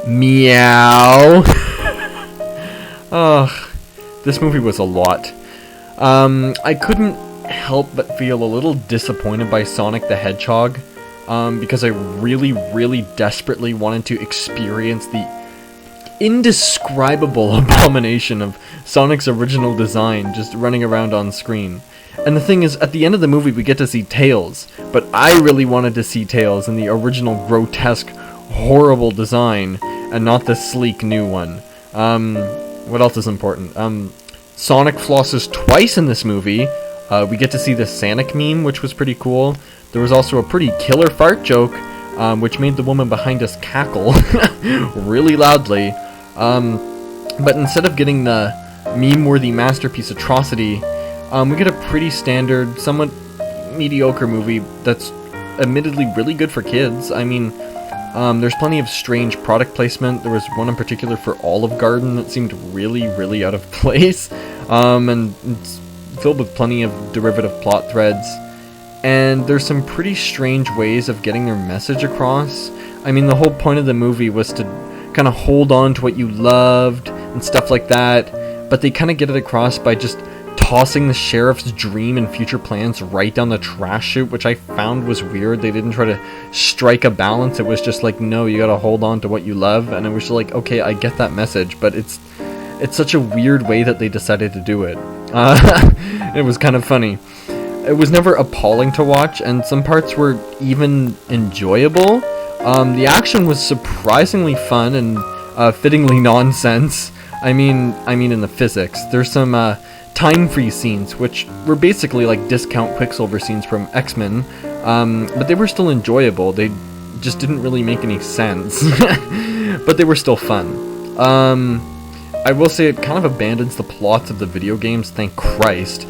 Meow. Ugh, this movie was a lot. I couldn't help but feel a little disappointed by Sonic the Hedgehog, because I really, really desperately wanted to experience the indescribable abomination of Sonic's original design just running around on screen. And the thing is, at the end of the movie we get to see Tails, but I really wanted to see Tails in the original grotesque, horrible design, and not the sleek new one. What else is important? Sonic flosses twice in this movie. We get to see the Sonic meme, which was pretty cool. There was also a pretty killer fart joke, which made the woman behind us cackle really loudly. But instead of getting the meme-worthy masterpiece atrocity, we get a pretty standard, somewhat mediocre movie that's admittedly really good for kids. I mean, there's plenty of strange product placement. There was one in particular for Olive Garden that seemed really, really out of place, and it's filled with plenty of derivative plot threads. And there's some pretty strange ways of getting their message across. I mean, the whole point of the movie was to kind of hold on to what you loved and stuff like that, but they kind of get it across by just tossing the sheriff's dream and future plans right down the trash chute, which I found was weird. They didn't try to strike a balance. It was just like, no, you gotta hold on to what you love, and it was like, okay, I get that message, but it's such a weird way that they decided to do it. It was kind of funny. It was never appalling to watch, and some parts were even enjoyable. The action was surprisingly fun and fittingly nonsense. I mean in the physics. There's some time-freeze scenes, which were basically like discount Quicksilver scenes from X-Men, but they were still enjoyable. They just didn't really make any sense, but they were still fun. I will say it kind of abandons the plots of the video games, thank Christ.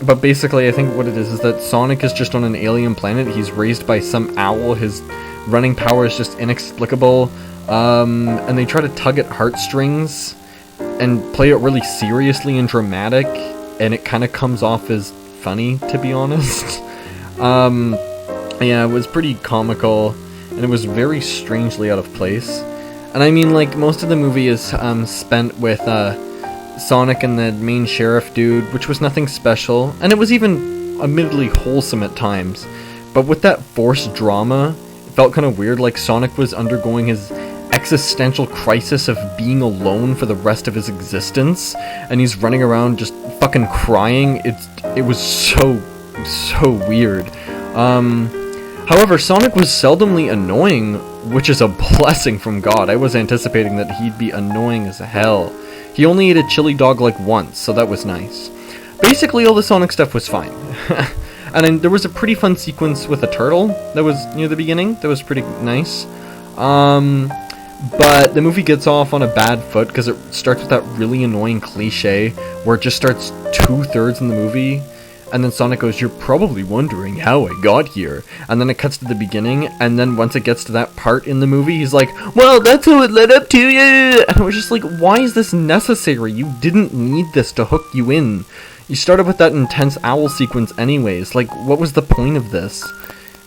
But basically, I think what it is that Sonic is just on an alien planet. He's raised by some owl. His running power is just inexplicable. And they try to tug at heartstrings and play it really seriously and dramatic. And it kind of comes off as funny, to be honest. Yeah, it was pretty comical. And it was very strangely out of place. And I mean, like, most of the movie is spent with Sonic and the main sheriff dude, which was nothing special, and it was even admittedly wholesome at times, but with that forced drama, it felt kind of weird, like Sonic was undergoing his existential crisis of being alone for the rest of his existence, and he's running around just fucking crying. It was so weird. However, Sonic was seldomly annoying, which is a blessing from God. I was anticipating that he'd be annoying as hell. He only ate a chili dog like once, so that was nice. Basically, all the Sonic stuff was fine. And then there was a pretty fun sequence with a turtle that was near the beginning. That was pretty nice. But the movie gets off on a bad foot because it starts with that really annoying cliche where it just starts 2/3 in the movie. And then Sonic goes, "You're probably wondering how I got here." And then it cuts to the beginning, and then once it gets to that part in the movie, he's like, "Well, that's how it led up to you." And I was just like, why is this necessary? You didn't need this to hook you in. You started with that intense owl sequence anyways. Like, what was the point of this?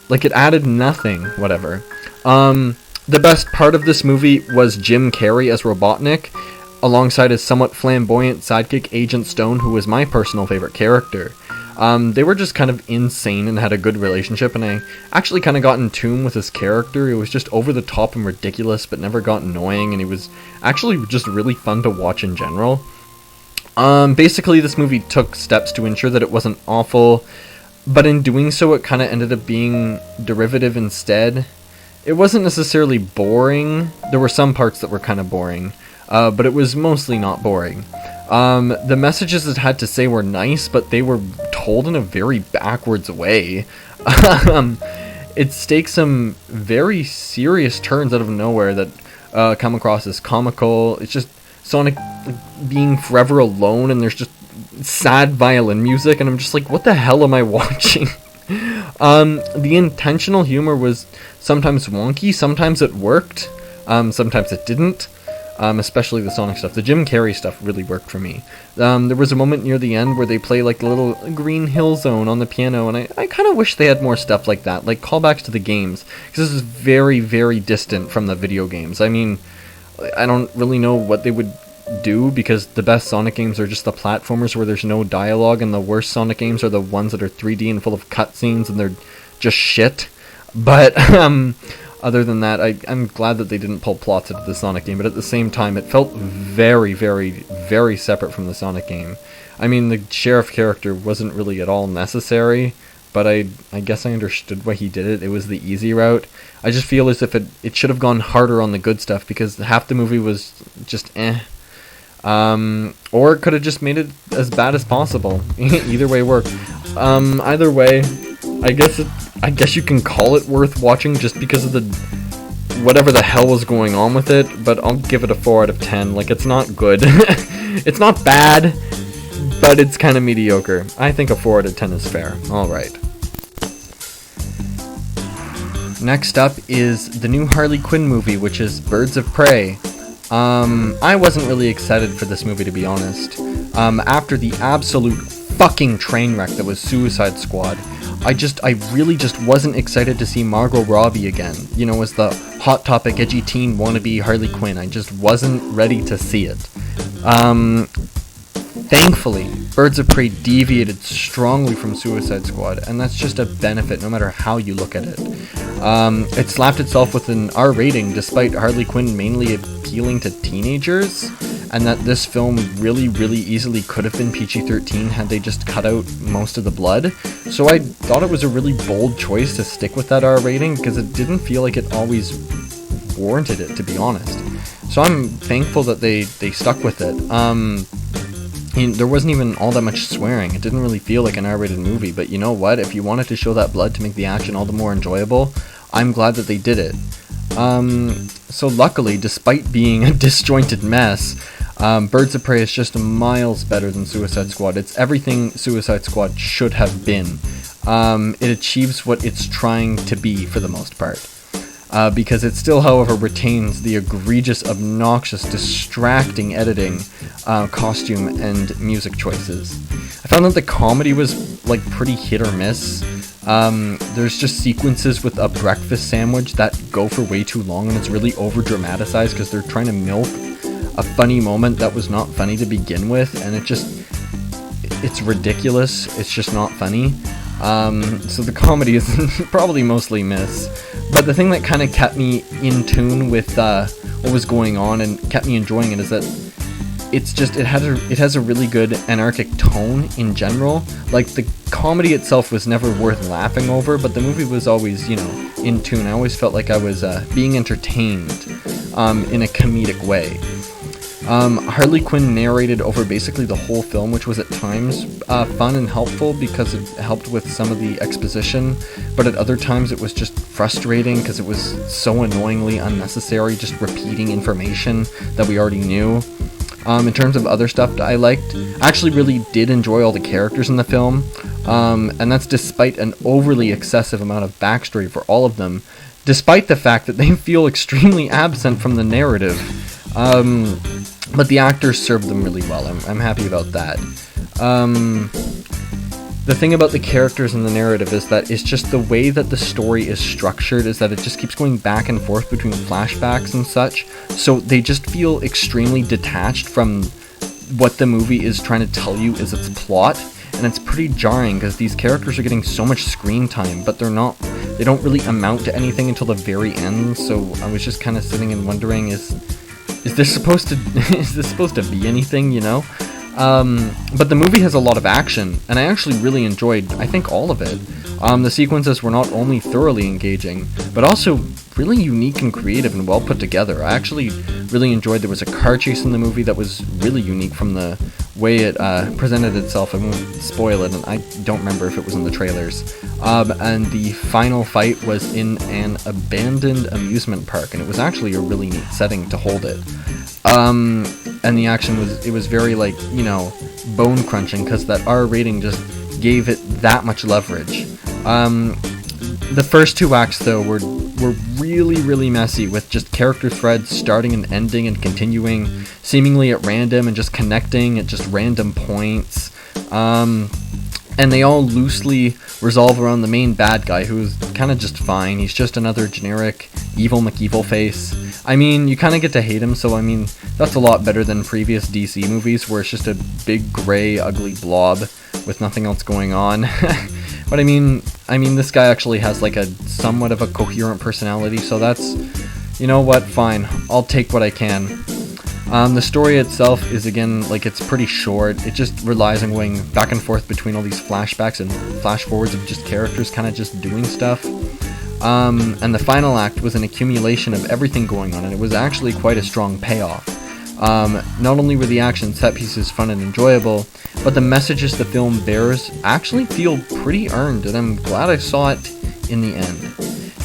Like, it added nothing. Whatever. The best part of this movie was Jim Carrey as Robotnik, alongside his somewhat flamboyant sidekick Agent Stone, who was my personal favorite character. They were just kind of insane and had a good relationship, and I actually kind of got in tune with his character. It was just over the top and ridiculous, but never got annoying, and he was actually just really fun to watch in general. Basically, this movie took steps to ensure that it wasn't awful, but in doing so, it kind of ended up being derivative instead. It wasn't necessarily boring. There were some parts that were kind of boring, but it was mostly not boring. The messages it had to say were nice, but they were told in a very backwards way. It stakes some very serious turns out of nowhere that come across as comical. It's just Sonic being forever alone, and there's just sad violin music, and I'm just like, what the hell am I watching? The intentional humor was sometimes wonky, sometimes it worked, sometimes it didn't. especially the Sonic stuff. The Jim Carrey stuff really worked for me. There was a moment near the end where they play like a little Green Hill Zone on the piano, and I kind of wish they had more stuff like that, like callbacks to the games, because this is very, very distant from the video games. I mean, I don't really know what they would do, because the best Sonic games are just the platformers where there's no dialogue, and the worst Sonic games are the ones that are 3D and full of cutscenes and they're just shit. But other than that, I'm glad that they didn't pull plots into the Sonic game, but at the same time it felt very, very, very separate from the Sonic game. I mean, the sheriff character wasn't really at all necessary, but I guess I understood why he did it. It was the easy route. I just feel as if it should have gone harder on the good stuff, because half the movie was just eh. Or it could have just made it as bad as possible. Either way worked. Either way, I guess you can call it worth watching just because of the whatever the hell was going on with it, but I'll give it a 4 out of 10. Like, it's not good. It's not bad, but it's kind of mediocre. I think a 4 out of 10 is fair. Alright. Next up is the new Harley Quinn movie, which is Birds of Prey. I wasn't really excited for this movie, to be honest. After the absolute fucking train wreck that was Suicide Squad, I really just wasn't excited to see Margot Robbie again, you know, as the hot topic edgy teen wannabe Harley Quinn. I just wasn't ready to see it. Thankfully, Birds of Prey deviated strongly from Suicide Squad, and that's just a benefit no matter how you look at it. It slapped itself with an R rating despite Harley Quinn mainly appealing to teenagers, and that this film really, really easily could have been PG-13 had they just cut out most of the blood. So I thought it was a really bold choice to stick with that R rating, because it didn't feel like it always warranted it, to be honest. So I'm thankful that they stuck with it. There wasn't even all that much swearing. It didn't really feel like an R-rated movie, but you know what? If you wanted to show that blood to make the action all the more enjoyable, I'm glad that they did it. So luckily, despite being a disjointed mess, Birds of Prey is just miles better than Suicide Squad. It's everything Suicide Squad should have been. It achieves what it's trying to be for the most part. Because it still, however, retains the egregious, obnoxious, distracting editing, costume, and music choices. I found that the comedy was, like, pretty hit or miss. There's just sequences with a breakfast sandwich that go for way too long, and it's really over-dramatized because they're trying to milk a funny moment that was not funny to begin with, and it's ridiculous. It's just not funny. So the comedy is probably mostly miss. But the thing that kind of kept me in tune with what was going on and kept me enjoying it is that it has a really good anarchic tone in general. Like, the comedy itself was never worth laughing over, but the movie was always, you know, in tune. I always felt like I was being entertained in a comedic way. Harley Quinn narrated over basically the whole film, which was at times fun and helpful because it helped with some of the exposition, but at other times it was just frustrating because it was so annoyingly unnecessary, just repeating information that we already knew. In terms of other stuff that I liked, I actually really did enjoy all the characters in the film, and that's despite an overly excessive amount of backstory for all of them, despite the fact that they feel extremely absent from the narrative. But the actors served them really well. I'm happy about that. The thing about the characters in the narrative is that it's just the way that the story is structured is that it just keeps going back and forth between flashbacks and such. So they just feel extremely detached from what the movie is trying to tell you is its plot. And it's pretty jarring because these characters are getting so much screen time, but they don't really amount to anything until the very end. So I was just kind of sitting and wondering, is this supposed to be anything, you know? But the movie has a lot of action, and I actually really enjoyed, I think, all of it. The sequences were not only thoroughly engaging, but also really unique and creative and well put together. I actually really enjoyed there was a car chase in the movie that was really unique from the way it presented itself. I won't spoil it, and I don't remember if it was in the trailers. And the final fight was in an abandoned amusement park, and it was actually a really neat setting to hold it. And the action was very, like, you know, bone crunching, because that R rating just gave it that much leverage. The first two acts, though, were were really, really messy, with just character threads starting and ending and continuing seemingly at random and just connecting at just random points. And they all loosely resolve around the main bad guy, who's kind of just fine. He's just another generic evil McEvil face. I mean, you kind of get to hate him, so I mean, that's a lot better than previous DC movies where it's just a big gray ugly blob with nothing else going on. But I mean this guy actually has like a somewhat of a coherent personality, so that's, you know what, fine, I'll take what I can. The story itself is, again, like, it's pretty short. It just relies on going back and forth between all these flashbacks and flash forwards of just characters kind of just doing stuff. And the final act was an accumulation of everything going on, and it was actually quite a strong payoff. Not only were the action set pieces fun and enjoyable, but the messages the film bears actually feel pretty earned, and I'm glad I saw it in the end.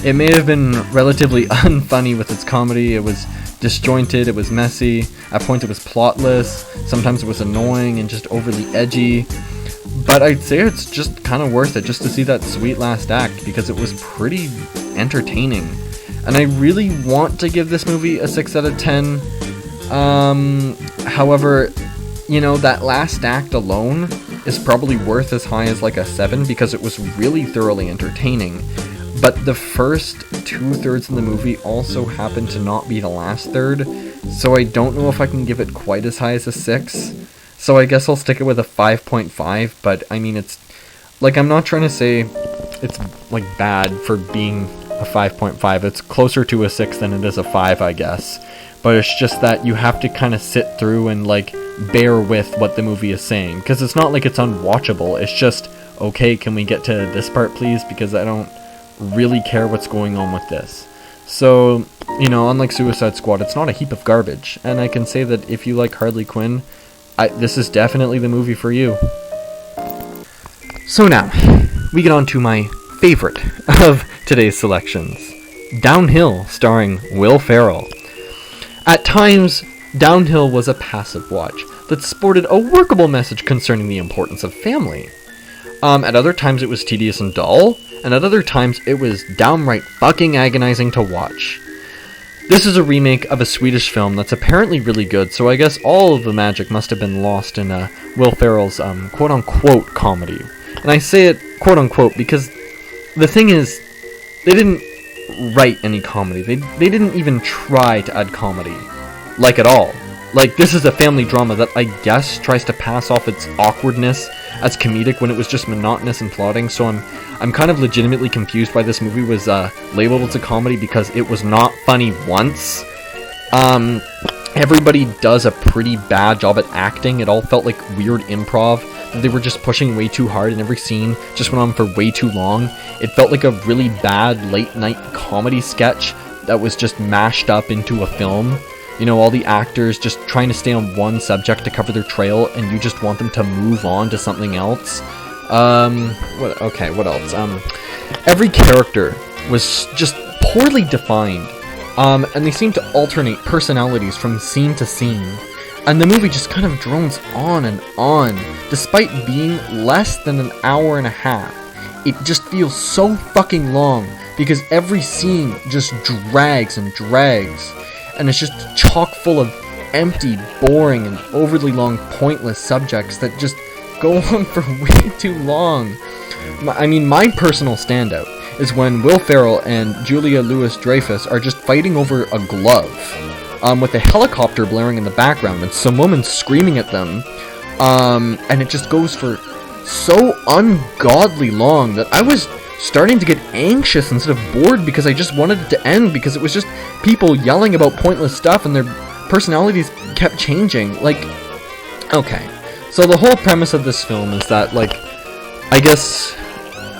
It may have been relatively unfunny with its comedy. It was disjointed, it was messy, at points it was plotless, sometimes it was annoying and just overly edgy, but I'd say it's just kind of worth it just to see that sweet last act, because it was pretty entertaining. And I really want to give this movie a 6 out of 10. However, you know, that last act alone is probably worth as high as like a 7, because it was really thoroughly entertaining. But the first 2/3 of the movie also happen to not be the last third, so I don't know if I can give it quite as high as a 6. So I guess I'll stick it with a 5.5, but I mean, it's, like, I'm not trying to say it's, like, bad for being a 5.5. It's closer to a 6 than it is a 5, I guess. But it's just that you have to kind of sit through and, like, bear with what the movie is saying, because it's not like it's unwatchable. It's just, okay, can we get to this part, please? Because I don't really care what's going on with this. So, you know, unlike Suicide Squad, it's not a heap of garbage, and I can say that if you like Harley Quinn, this is definitely the movie for you. So now, we get on to my favorite of today's selections, Downhill, starring Will Ferrell. At times, Downhill was a passive watch that sported a workable message concerning the importance of family. At other times it was tedious and dull, and at other times it was downright fucking agonizing to watch. This is a remake of a Swedish film that's apparently really good, so I guess all of the magic must have been lost in Will Ferrell's quote-unquote comedy. And I say it quote-unquote because the thing is, they didn't write any comedy. They didn't even try to add comedy, like, at all. Like, this is a family drama that I guess tries to pass off its awkwardness as comedic when it was just monotonous and plotting, so I'm kind of legitimately confused why this movie was labeled as a comedy, because it was not funny once. Everybody does a pretty bad job at acting. It all felt like weird improv, that they were just pushing way too hard, and every scene just went on for way too long. It felt like a really bad late night comedy sketch that was just mashed up into a film. You know, all the actors just trying to stay on one subject to cover their trail, and you just want them to move on to something else. What else? Every character was just poorly defined, and they seem to alternate personalities from scene to scene. And the movie just kind of drones on and on, despite being less than an hour and a half. It just feels so fucking long, because every scene just drags and drags. And it's just chock full of empty, boring, and overly long, pointless subjects that just go on for way too long. I mean, my personal standout is when Will Ferrell and Julia Louis-Dreyfus are just fighting over a glove, with a helicopter blaring in the background and some woman screaming at them, and it just goes for so ungodly long that I was starting to get anxious instead of bored, because I just wanted it to end, because it was just people yelling about pointless stuff and their personalities kept changing. Like, okay, so the whole premise of this film is that, like, I guess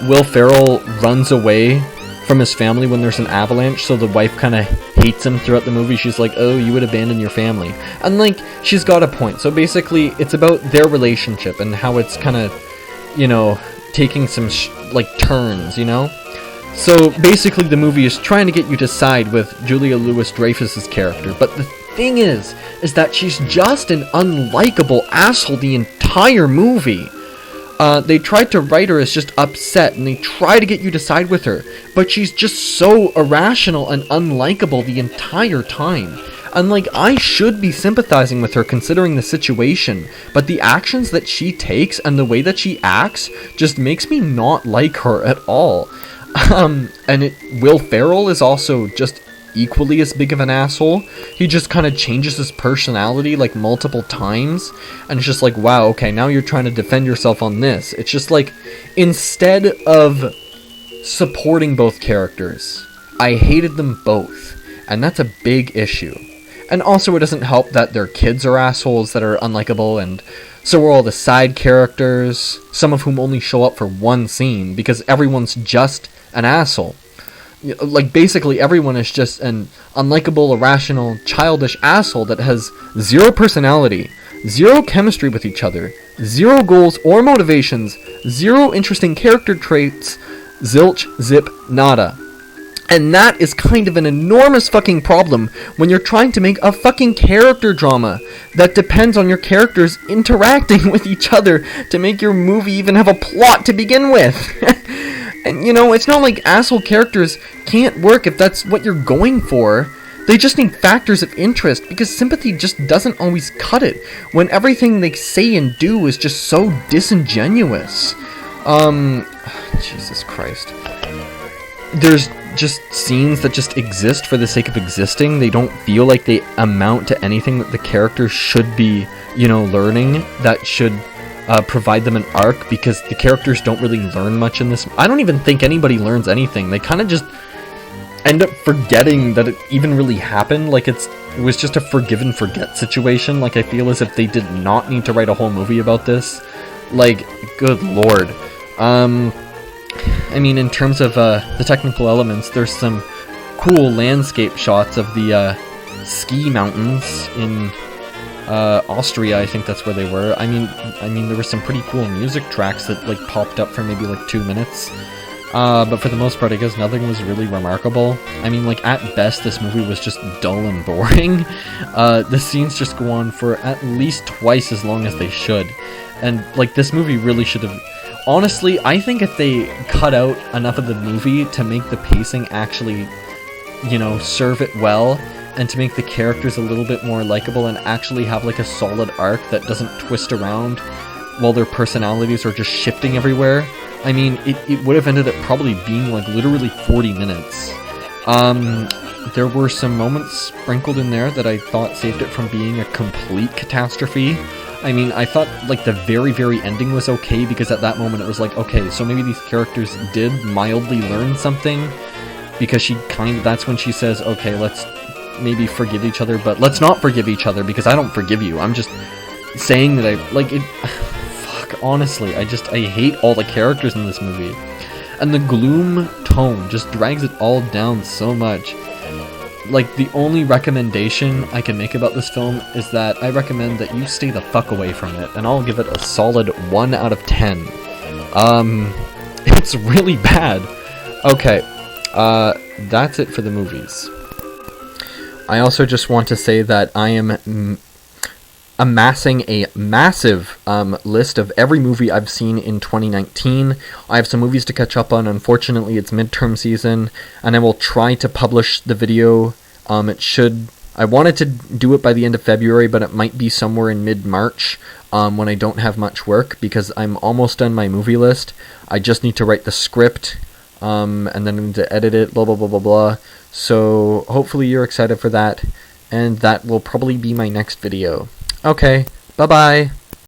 Will Ferrell runs away from his family when there's an avalanche, so the wife kind of hates him throughout the movie. She's like, oh, you would abandon your family. And, like, she's got a point. So basically, it's about their relationship and how it's kind of, you know, taking some turns, you know? So basically the movie is trying to get you to side with Julia Louis-Dreyfus's character, but the thing is that she's just an unlikable asshole the entire movie. They tried to write her as just upset, and they try to get you to side with her, but she's just so irrational and unlikable the entire time. And, like, I should be sympathizing with her considering the situation, but the actions that she takes and the way that she acts just makes me not like her at all. Will Ferrell is also just equally as big of an asshole. He just kind of changes his personality like multiple times, and it's just like, wow, okay, now you're trying to defend yourself on this. It's just like, instead of supporting both characters, I hated them both, and that's a big issue. And also, it doesn't help that their kids are assholes that are unlikable, and so are all the side characters, some of whom only show up for one scene, because everyone's just an asshole. Like, basically everyone is just an unlikable, irrational, childish asshole that has zero personality, zero chemistry with each other, zero goals or motivations, zero interesting character traits, zilch, zip, nada. And that is kind of an enormous fucking problem when you're trying to make a fucking character drama that depends on your characters interacting with each other to make your movie even have a plot to begin with. And, you know, it's not like asshole characters can't work if that's what you're going for. They just need factors of interest, because sympathy just doesn't always cut it when everything they say and do is just so disingenuous. Jesus Christ. There's just scenes that just exist for the sake of existing. They don't feel like they amount to anything that the characters should be, you know, learning, that should provide them an arc, because the characters don't really learn much in this. I don't even think anybody learns anything. They kind of just end up forgetting that it even really happened. Like, it was just a forgive and forget situation. Like, I feel as if they did not need to write a whole movie about this. Like, good lord. I mean, in terms of the technical elements, there's some cool landscape shots of the ski mountains in Austria. I think that's where they were. I mean, there were some pretty cool music tracks that like popped up for maybe like 2 minutes. But for the most part, I guess nothing was really remarkable. I mean, like, at best, this movie was just dull and boring. The scenes just go on for at least twice as long as they should. And, like, this movie really should have... Honestly, I think if they cut out enough of the movie to make the pacing actually, you know, serve it well, and to make the characters a little bit more likable and actually have, like, a solid arc that doesn't twist around while their personalities are just shifting everywhere, I mean, it would have ended up probably being, like, literally 40 minutes. There were some moments sprinkled in there that I thought saved it from being a complete catastrophe. I mean, I thought, like, the very, very ending was okay, because at that moment it was like, okay, so maybe these characters did mildly learn something, because that's when she says, okay, let's maybe forgive each other, but let's not forgive each other, because I don't forgive you. I'm just saying that honestly, I hate all the characters in this movie. And the gloom tone just drags it all down so much. Like, the only recommendation I can make about this film is that I recommend that you stay the fuck away from it, and I'll give it a solid 1 out of 10. It's really bad. Okay, that's it for the movies. I also just want to say that I am amassing a massive list of every movie I've seen in 2019. I have some movies to catch up on. Unfortunately, it's midterm season, and I will try to publish the video. I wanted to do it by the end of February, but it might be somewhere in mid-March when I don't have much work, because I'm almost done my movie list. I just need to write the script, and then I need to edit it, blah, blah, blah, blah, blah. So hopefully you're excited for that, and that will probably be my next video. Okay, bye-bye.